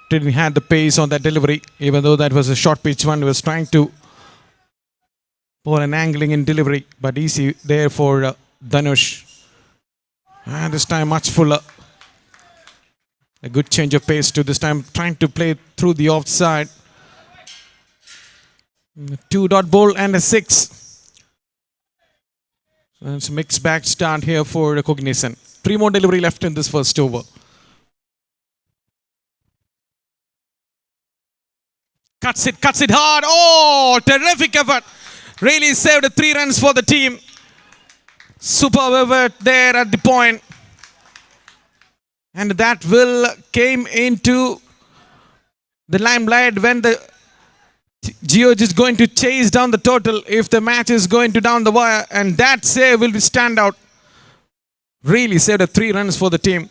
didn't have the pace on that delivery, even though that was a short pitch one. He was trying to pour an angling in delivery, but easy there for Dhanush. And this time much fuller. A good change of pace to this time, trying to play through the offside. 2-dot ball and a 6. So it's a mixed bag start here for Cognizant. 3 more delivery left in this first over. Cuts it hard. Oh, terrific effort. Really saved 3 runs for the team. Superb effort there at the point. And that will came into the limelight when the Geojit is going to chase down the total if the match is going to down the wire. And that save will be stand out. Really saved 3 runs for the team.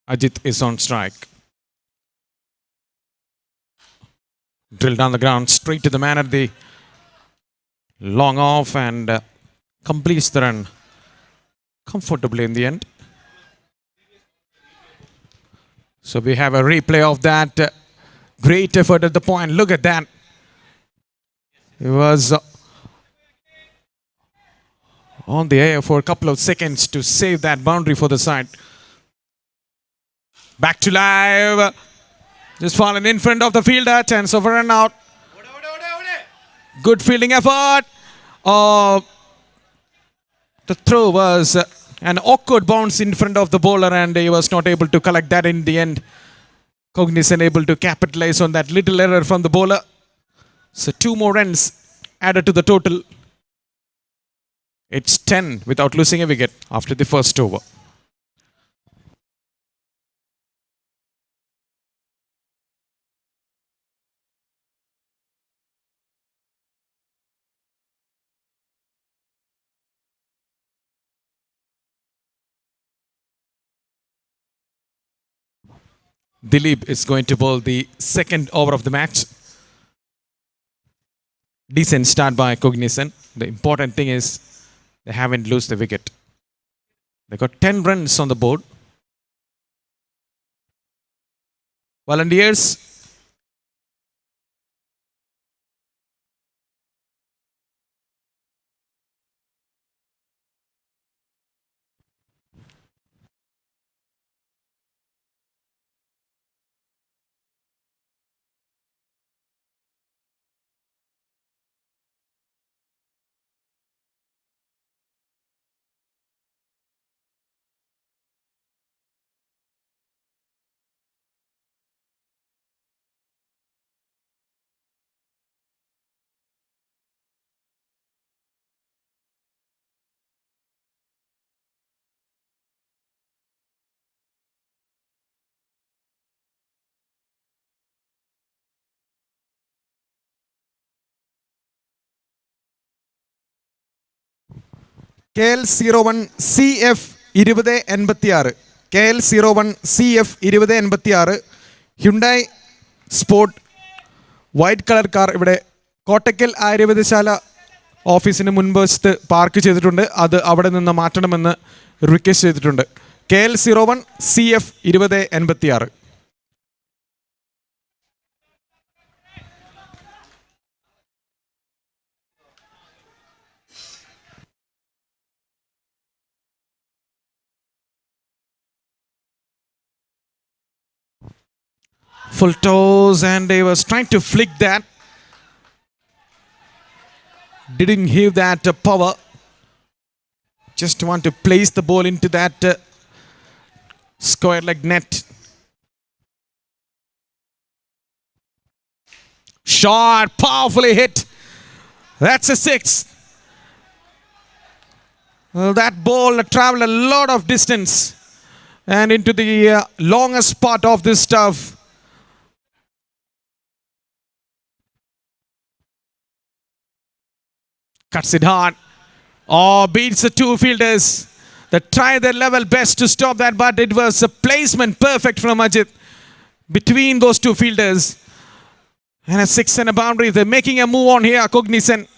Ajit is on strike. Drill down the ground, straight to the man at the long off, and completes the run comfortably in the end. So we have a replay of that great effort at the point. Look at that. It was on the air for a couple of seconds to save that boundary for the side. Back to live. Just fallen in front of the fielder. Chance of a run out. Good fielding effort. The throw was an awkward bounce in front of the bowler, and he was not able to collect that in the end. Cognizant able to capitalize on that little error from the bowler. So 2 more runs added to the total. It's 10 without losing a wicket after the first over. Dilip is going to bowl the second over of the match. Decent start by Cognizant. The important thing is they haven't lost the wicket. They got 10 runs on the board. Volunteers. KL01CF 2086. KL01CF 2086. Hyundai Sport white color car ഇവിടെ കോട്ടക്കൽ ആര്യവൈദ്യശാല ഓഫീസിന് മുൻവശത്ത് park ചെയ്തിട്ടുണ്ട്. അത് അവിടെ നിന്ന് മാറ്റണമെന്ന് request ചെയ്തിട്ടുണ്ട്. KL01CF 2086. Full toes, and he was trying to flick that. Didn't have that power. Just want to place the ball into that square leg net. Shot, powerfully hit. That's a 6. Well, that ball traveled a lot of distance and into the longest part of this stuff. Cuts it hard. Oh, beats the 2 fielders. They tried their level best to stop that, but it was a placement perfect from Ajit between those 2 fielders. And a 6 and a boundary. They're making a move on here, Cognition.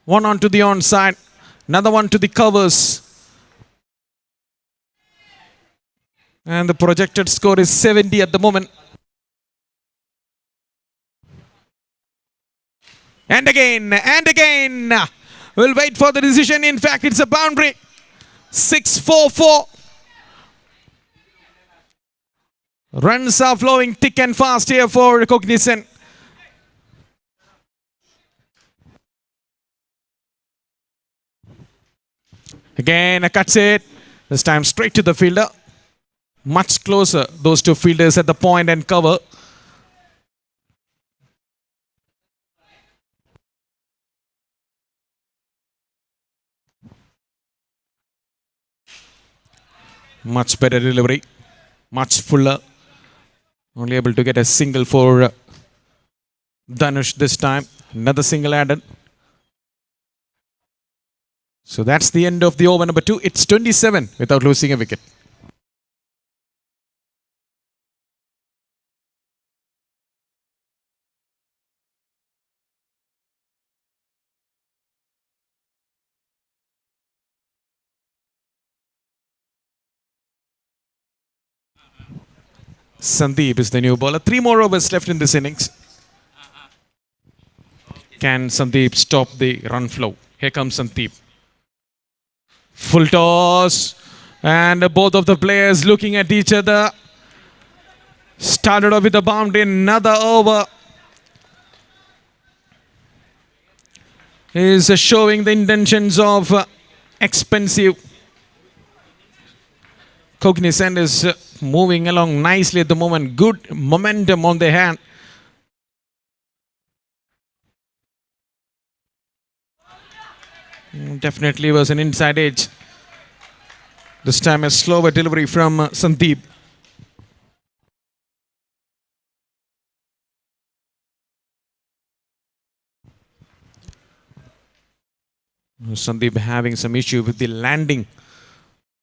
One on to the onside. Another one to the covers. And the projected score is 70 at the moment. And again, and again. We'll wait for the decision. In fact, it's a boundary. 6-4-4. Runs are flowing thick and fast here for Cognition. Again, a cuts it. This time straight to the fielder. Much closer, those two fielders at the point and cover. Much better delivery. Much fuller. Only able to get a single for Dhanush this time. Another single added. So that's the end of the over number 2. It's 27 without losing a wicket. Sandeep is the new bowler. 3 more overs left in this innings. Can Sandeep stop the run flow? Here comes Sandeep. Full toss. And both of the players looking at each other. Started off with a boundary. Another over. Is showing the intentions of expensive. Cognizant is moving along nicely at the moment. Good momentum on the hand. Definitely was an inside edge. This time a slower delivery from Sandeep. Sandeep having some issue with the landing.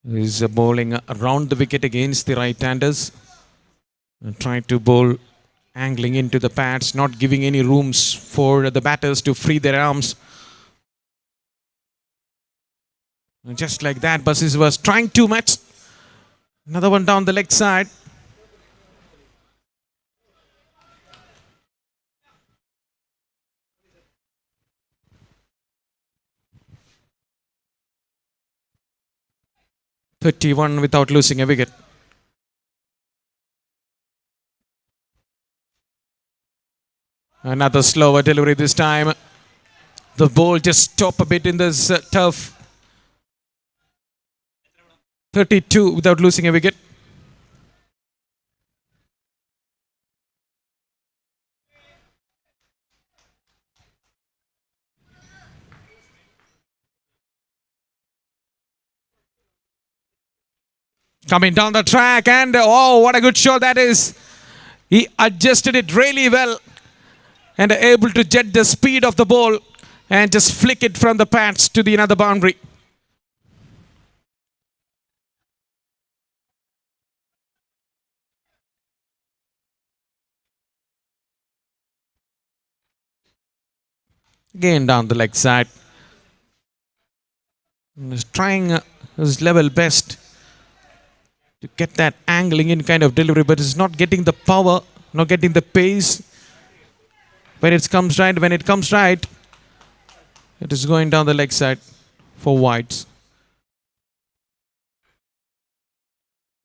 He's bowling around the wicket against the right-handers. Trying to bowl angling into the pads, not giving any rooms for the batters to free their arms. Just like that, Basis was trying too much. Another one down the leg side. .31 without losing a wicket. Another slower delivery this time. The ball just stopped a bit in this turf. 32 without losing a wicket. Coming down the track and oh, what a good shot that is. He adjusted it really well and able to jet the speed of the ball and just flick it from the pads to the another boundary. Again down the leg side. He's trying his level best to get that angling in kind of delivery, but it's not getting the power, not getting the pace. When it comes right, it is going down the leg side for wides.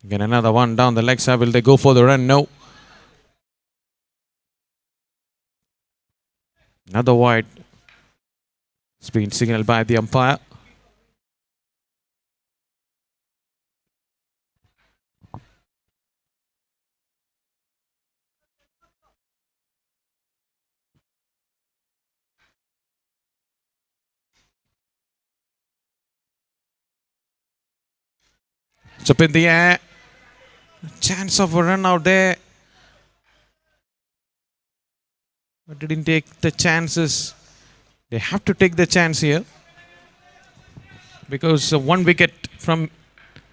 Again, another one down the leg side. Will they go for the run? No. Another wide. It's been signaled by the umpire. It's up in the air. Chance of a run out there. But didn't take the chances. They have to take the chance here. Because one wicket from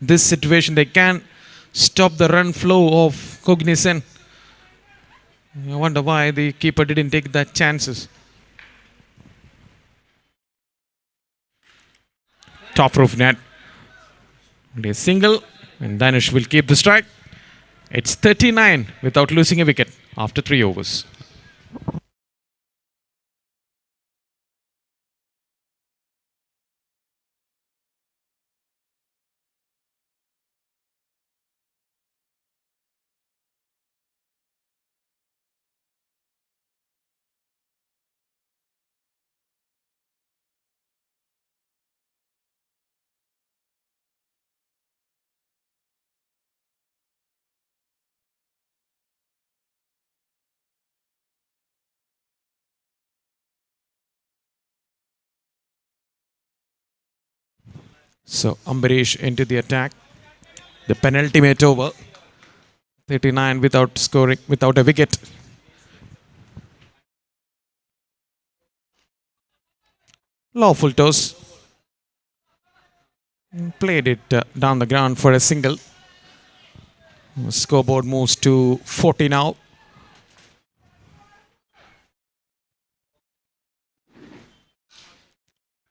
this situation, they can stop the run flow of Cognizant. I wonder why the keeper didn't take that chances. Top roof net. A single, and Dhanush will keep the strike. It's 39 without losing a wicket after 3 overs. So Ambarish into the attack. The penultimate over. 39 without scoring, without a wicket. Lawful toss. Played it down the ground for a single. Scoreboard moves to 40 now.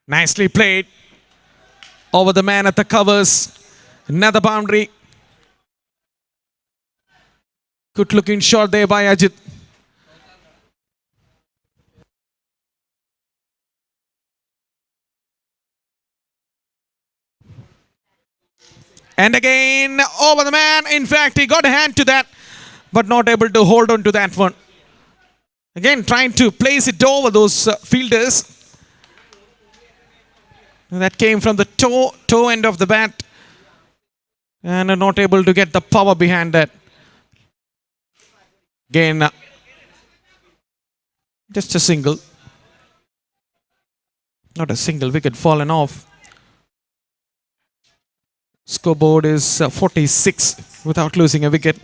Nicely played. Over the man at the covers. Another boundary. Good looking shot there by Ajit. And again, over the man. In fact, he got a hand to that, but not able to hold on to that one. Again, trying to place it over those fielders. That came from the toe end of the bat. And not able to get the power behind that. Again, just a single. Not a single wicket fallen off. Scoreboard is 46 without losing a wicket.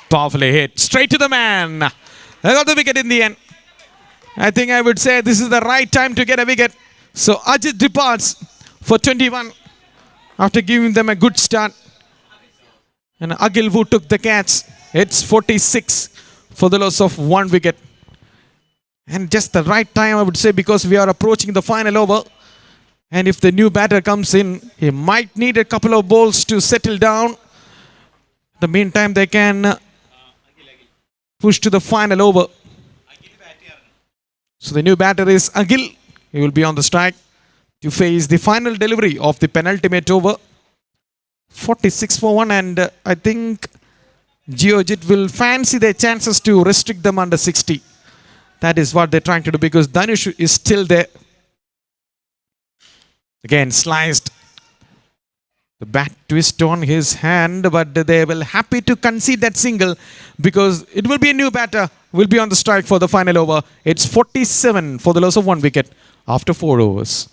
Powerfully hit. Straight to the man. I got the wicket in the end. I think I would say this is the right time to get a wicket. So Ajit departs for 21 after giving them a good start. And Akhil who took the catch. It's 46 for the loss of 1 wicket. And just the right time, I would say, because we are approaching the final over. And if the new batter comes in, he might need a couple of balls to settle down. In the meantime, they can push to the final over. So the new batter is Akhil. He will be on the strike to face the final delivery of the penultimate over. 46 for 1, and I think Geojit will fancy their chances to restrict them under 60. That is what they're trying to do because Dhanush is still there. Again, sliced. The bat twist on his hand, but they will happy to concede that single because it will be a new batter, will be on the strike for the final over. It's 47 for the loss of 1 wicket after 4 overs.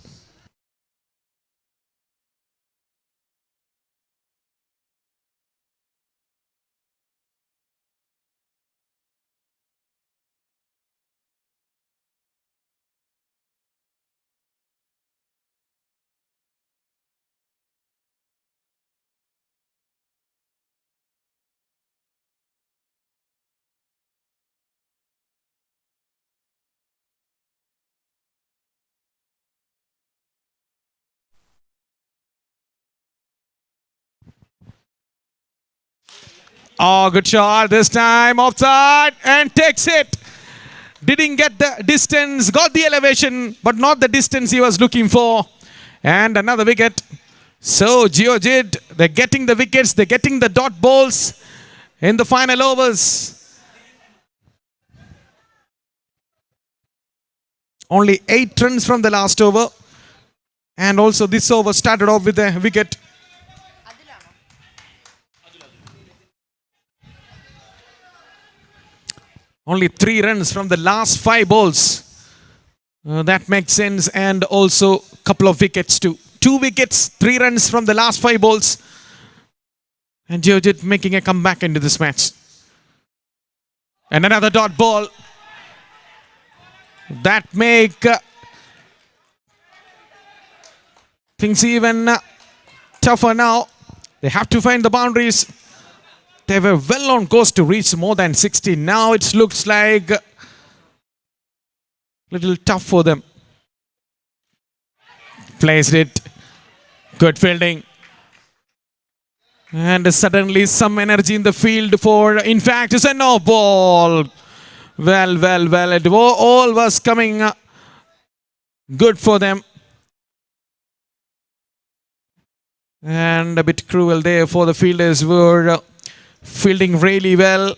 Oh, good shot this time, offside, and takes it. Didn't get the distance, got the elevation, but not the distance he was looking for. And another wicket. So Geojit, they're getting the wickets, they're getting the dot balls in the final overs. Only 8 runs from the last over. And also this over started off with a wicket. Only 3 runs from the last 5 balls. That makes sense. And also a couple of wickets too. 2 wickets, 3 runs from the last 5 balls. And Geojit making a comeback into this match. And another dot ball. That make things even. tougher now. They have to find the boundaries. They were well on course to reach more than 60. Now it looks like a little tough for them. Placed it. Good fielding. And suddenly some energy in the field for, in fact, it's a no ball. Well. It all was coming good for them. And a bit cruel there for the fielders who were fielding really well.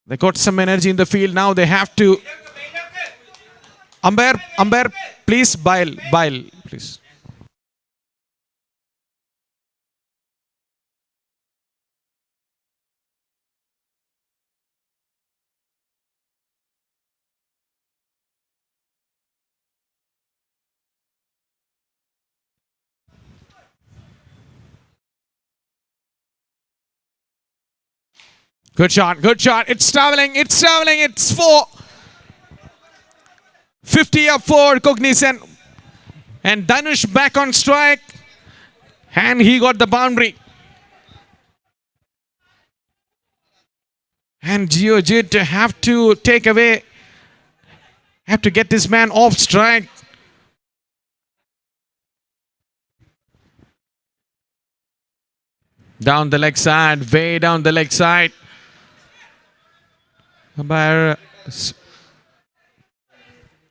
They got some energy in the field. Now they have to. Umpire, please, Bile, please. Good shot. It's traveling. It's for 50 up for Cognizant. And Dhanush back on strike. And he got the boundary. And Geojit have to take away. Have to get this man off strike. Down the leg side. Way down the leg side. Umpire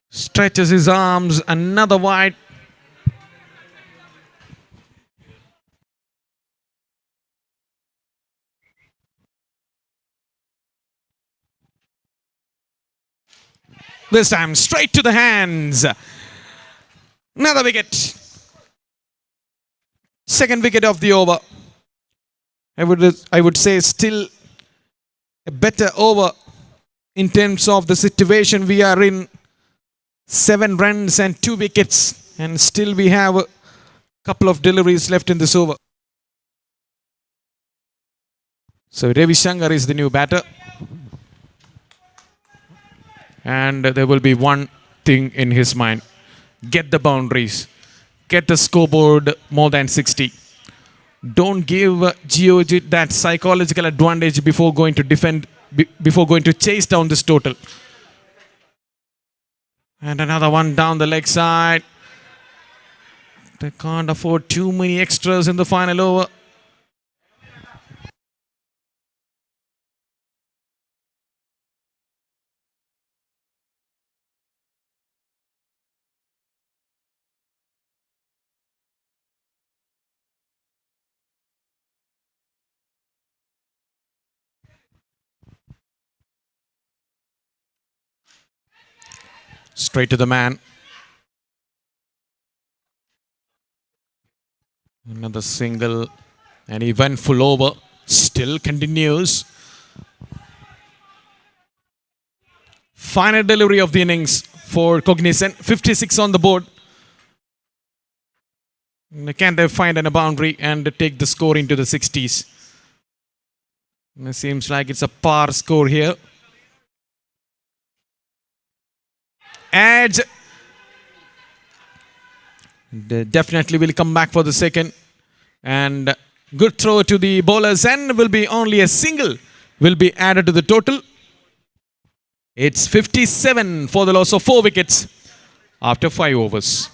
stretches his arms. Another wide. This time straight to the hands. Another wicket. Second wicket of the over. I would say still a better over in terms of the situation we are in. 7 runs and 2 wickets. And still we have a couple of deliveries left in this over. So Ravi Shankar is the new batter. And there will be one thing in his mind. Get the boundaries. Get the scoreboard more than 60. Don't give Geojit that psychological advantage before going to defend, before going to chase down this total. And another one down the leg side. They can't afford too many extras in the final over. Straight to the man. Another single. And he went full over. Still continues. Final delivery of the innings for Cognizant. 56 on the board. Can they find a boundary and take the score into the 60s? It seems like it's a par score here. Edge. They definitely will come back for the second. And good throw to the bowlers, and will be only a single will be added to the total. It's 57 for the loss of 4 wickets after 5 overs.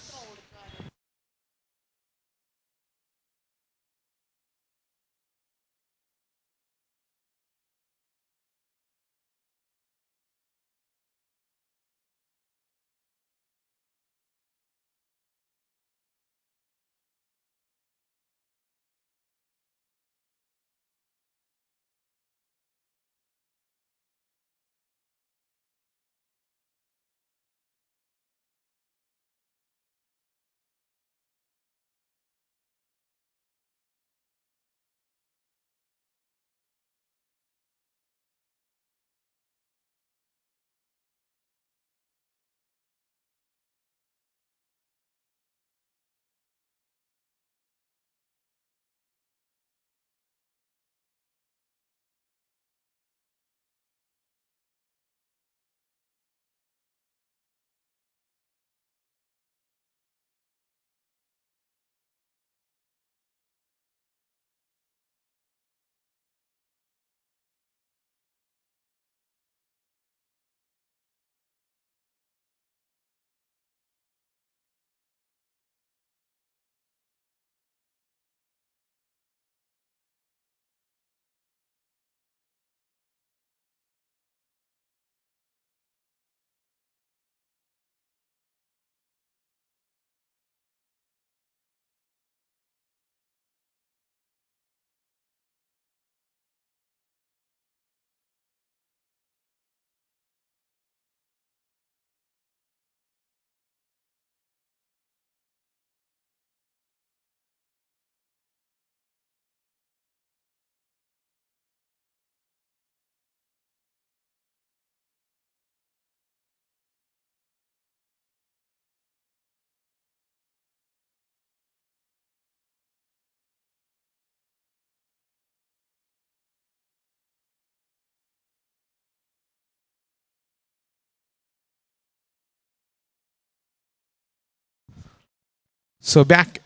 So back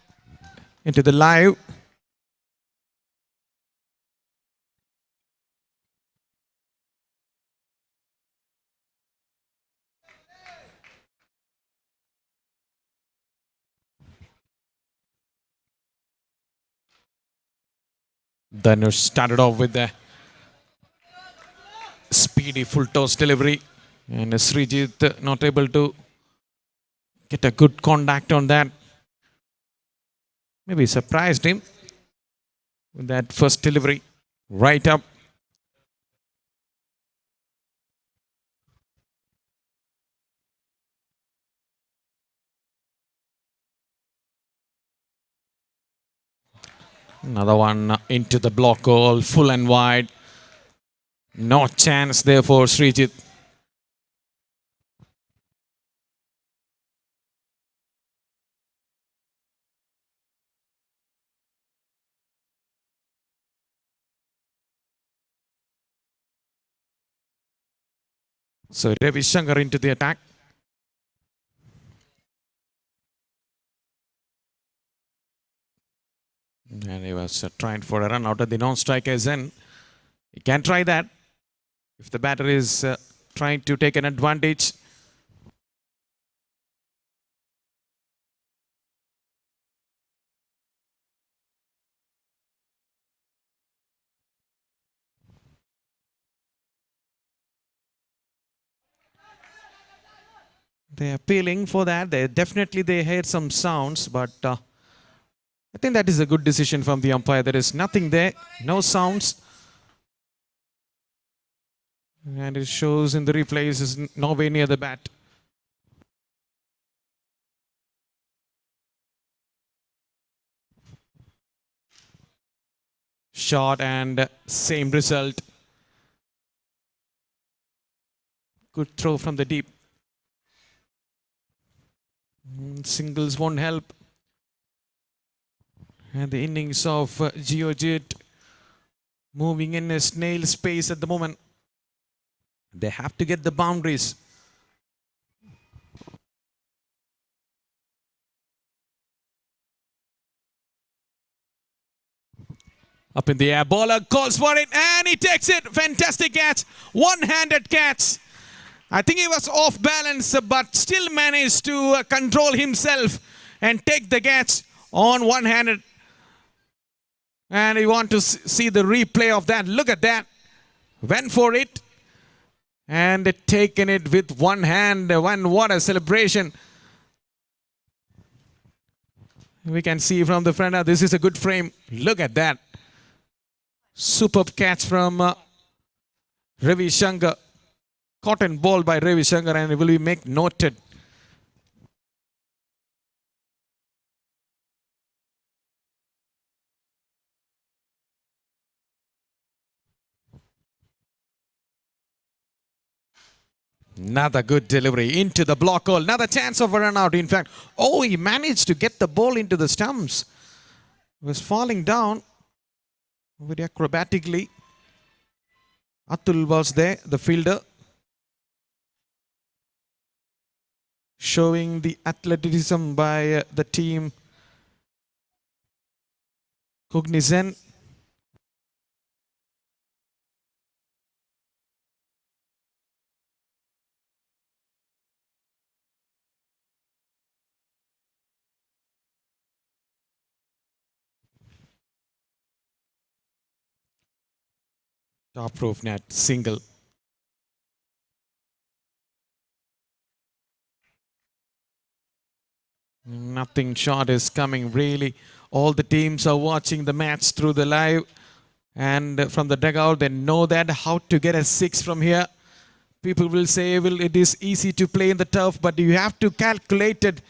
into the live. Dhanush started off with the speedy full toss delivery, and Srijit not able to get a good contact on that. Maybe surprised him with that first delivery right up. Another one into the block goal, full and wide. No chance there for Srijit. So Ravi Shankar into the attack. And he was trying for a run out of the non-striker's end. He can try that if the batter is trying to take an advantage. They are appealing for that. They heard some sounds, but I think that is a good decision from the umpire. There is nothing there, no sounds. And it shows in the replays is nowhere near the bat. Shot and same result. Good throw from the deep. Singles won't help. And the innings of Geojit moving in a snail space at the moment. They have to get the boundaries. Up in the air, bowler calls for it and he takes it. Fantastic catch, one-handed catch. I think he was off balance but still managed to control himself and take the catch on one-handed. And you want to see the replay of that. Look at that. Went for it and taken it with one hand. What a celebration. We can see from the front. This is a good frame. Look at that. Superb catch from Ravi Shankar. Caught and ball by Ravi Shankar, and it will be make noted. Another good delivery into the block hole. Another chance of a run out. In fact, he managed to get the ball into the stumps. It was falling down very acrobatically. Atul was there, the fielder, showing the athleticism by the team Cognizant. Top roof net, single. Nothing short is coming, really. All the teams are watching the match through the live. And from the dugout, they know that how to get a 6 from here. People will say, well, it is easy to play in the turf, but you have to calculate it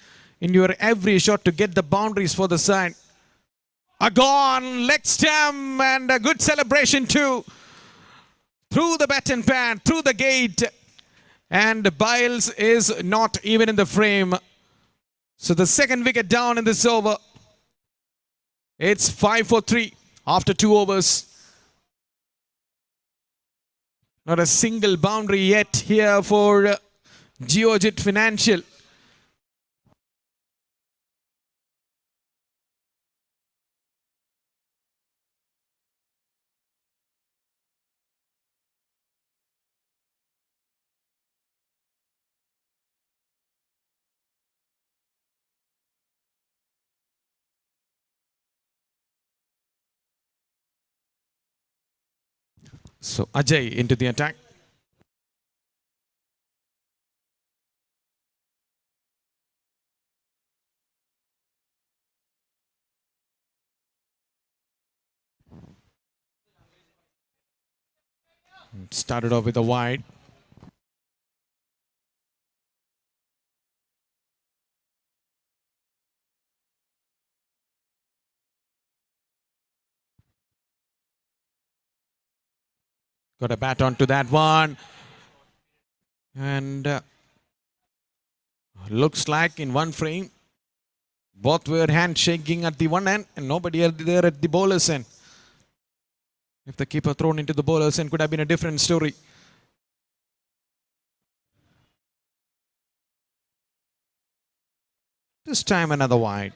in your every shot to get the boundaries for the side. A gone, leg stamp, and a good celebration too. Through the bat and pad, through the gate. And Biles is not even in the frame. So the second wicket down in this over. It's 5 for 3 after 2 overs. Not a single boundary yet here for Geojit Financial. So Ajay into the attack. Started off with a wide. Got a bat onto that one. And looks like in one frame, both were handshaking at the one end and nobody there at the bowler's end. If the keeper thrown into the bowler's end, could have been a different story. This time another wide.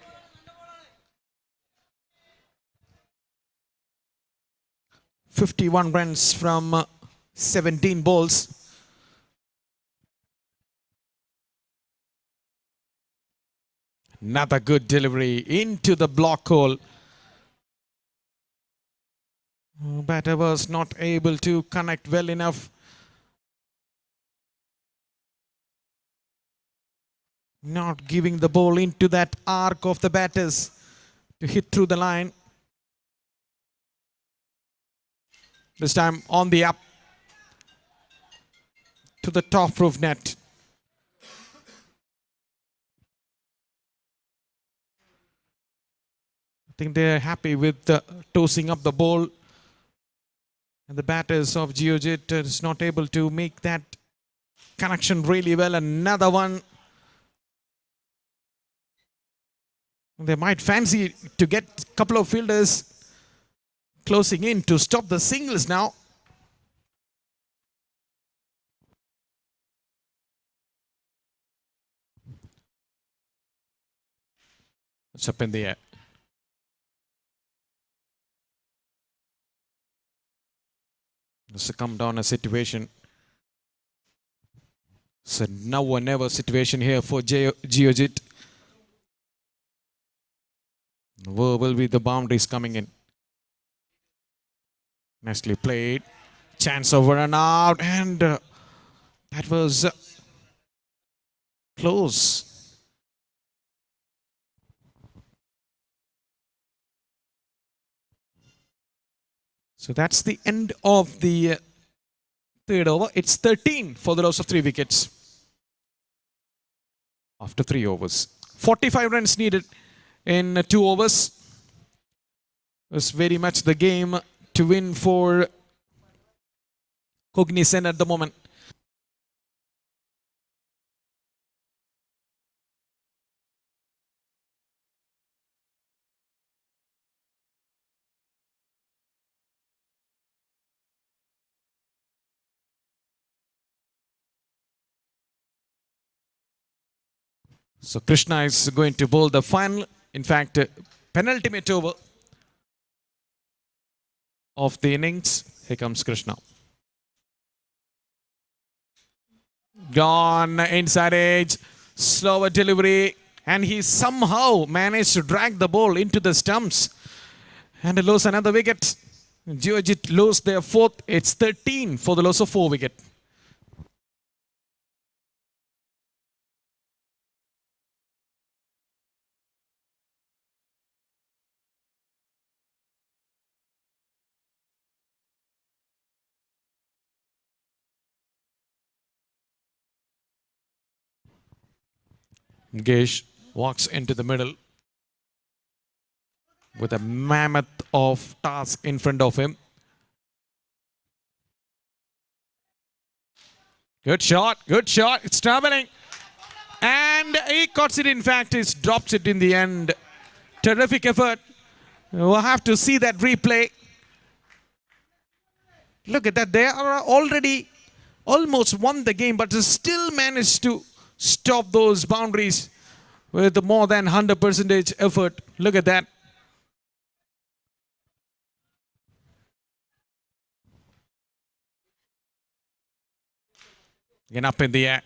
51 runs from 17 balls. Another good delivery into the block hole. Batter was not able to connect well enough. Not giving the ball into that arc of the batters to hit through the line. This time on the up to the top roof net. I think they're happy with tossing up the ball. And the batters of Geojit is not able to make that connection really well. Another one. They might fancy to get a couple of fielders closing in to stop the singles now. It's up in the air. It's a come down a situation. It's a now or never situation here for Geojit. Where will be the boundaries coming in? Nicely played. Chance over and out. And that was close. So that's the end of the third over. It's 13 for the loss of 3 wickets. After 3 overs. 45 runs needed in 2 overs. It was very much the game to win for Cognition at the moment. So Krishna is going to bowl the final, in fact, penultimate over of the innings. Here comes Krishna. Gone inside edge, slower delivery, and he somehow managed to drag the ball into the stumps and lose another wicket. Geojit lose their 4th. It's 13 for the loss of 4 wickets. Gesh walks into the middle with a mammoth of task in front of him. Good shot, it's traveling. And he caught it, in fact, he drops it in the end. Terrific effort. We'll have to see that replay. Look at that, they are already almost won the game, but still managed to stop those boundaries with more than 100% effort. Look at that. Again up in the air.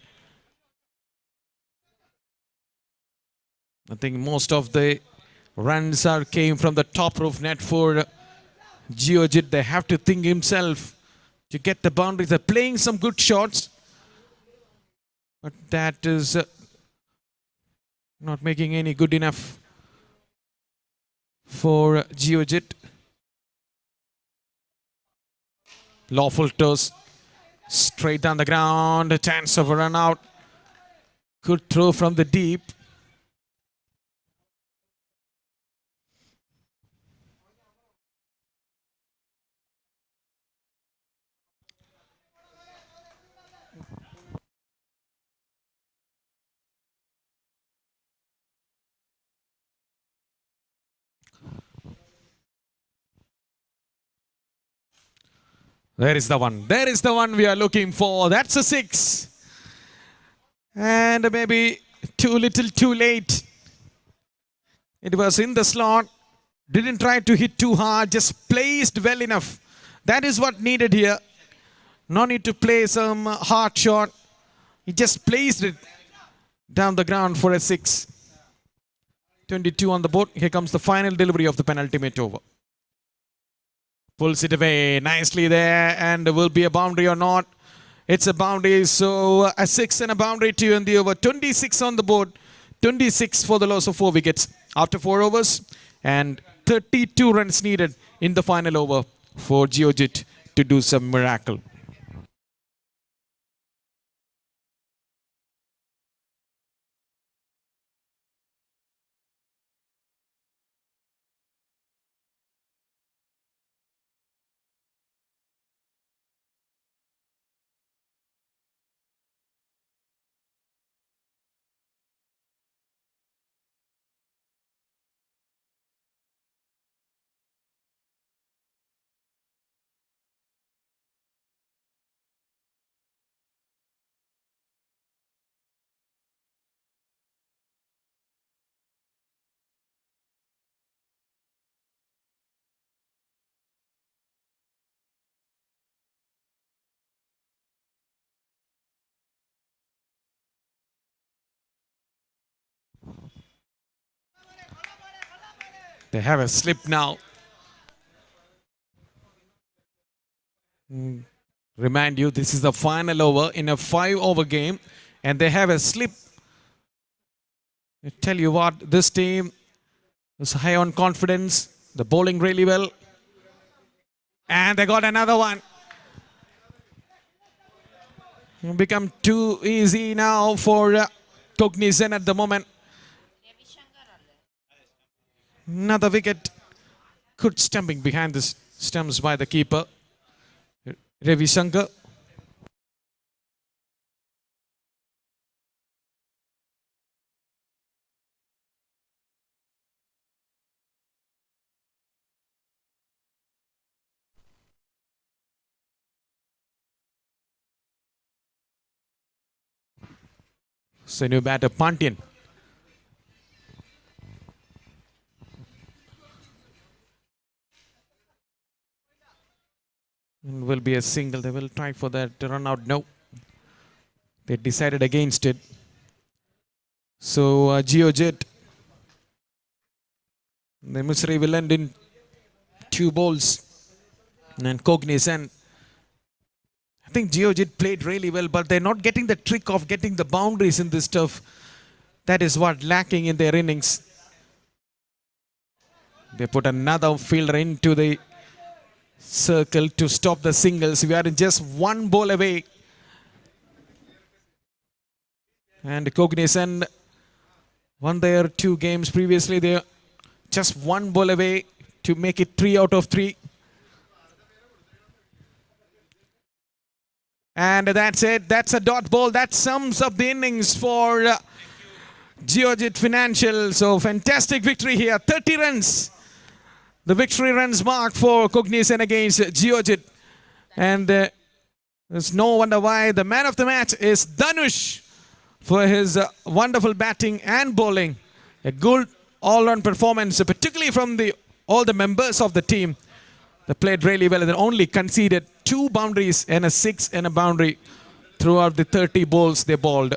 I think most of the runs came from the top roof net for Geojit. They have to think himself to get the boundaries. They're playing some good shots, but that is not making any good enough for Geojit. Lawful toss, straight down the ground, a chance of a run out. Good throw from the deep. There is the one. There is the one we are looking for. That's a 6. And maybe too little too late. It was in the slot. Didn't try to hit too hard. Just placed well enough. That is what needed here. No need to play some hard shot. He just placed it down the ground for a 6. 22 on the board. Here comes the final delivery of the penultimate over. Pulls it away nicely there, and will be a boundary or not. It's a boundary, so a 6 and a boundary to in the over. 26 on the board, 26 for the loss of 4 wickets after 4 overs, and 32 runs needed in the final over for Geojit to do some miracle. They have a slip now. Remind you, this is the final over in a 5-over game, and they have a slip. I tell you what, this team is high on confidence. They're bowling really well. And they got another one. It become too easy now for Cognizant at the moment. Another wicket. Good stumping behind the stumps by the keeper, Ravi Shankar. So new batter Pantian. Will be a single. They will try for that run out. No. They decided against it. So Geojit, the misery will end in 2 balls. And Cognizant, I think Geojit played really well, but they're not getting the trick of getting the boundaries in this stuff. That is what lacking in their innings. They put another fielder into the circle to stop the singles. We are just 1 ball away. And Cognizant won their 2 games previously. They're just 1 ball away to make it 3 out of 3. And that's it. That's a dot ball. That sums up the innings for Geojit Financial. So fantastic victory here. 30 runs. The victory runs mark for Cognizant against Geojit. And there's no wonder why the man of the match is Dhanush for his wonderful batting and bowling. A good all-round performance, particularly from all the members of the team. They played really well and they only conceded 2 boundaries and a 6 and a boundary throughout the 30 balls they bowled.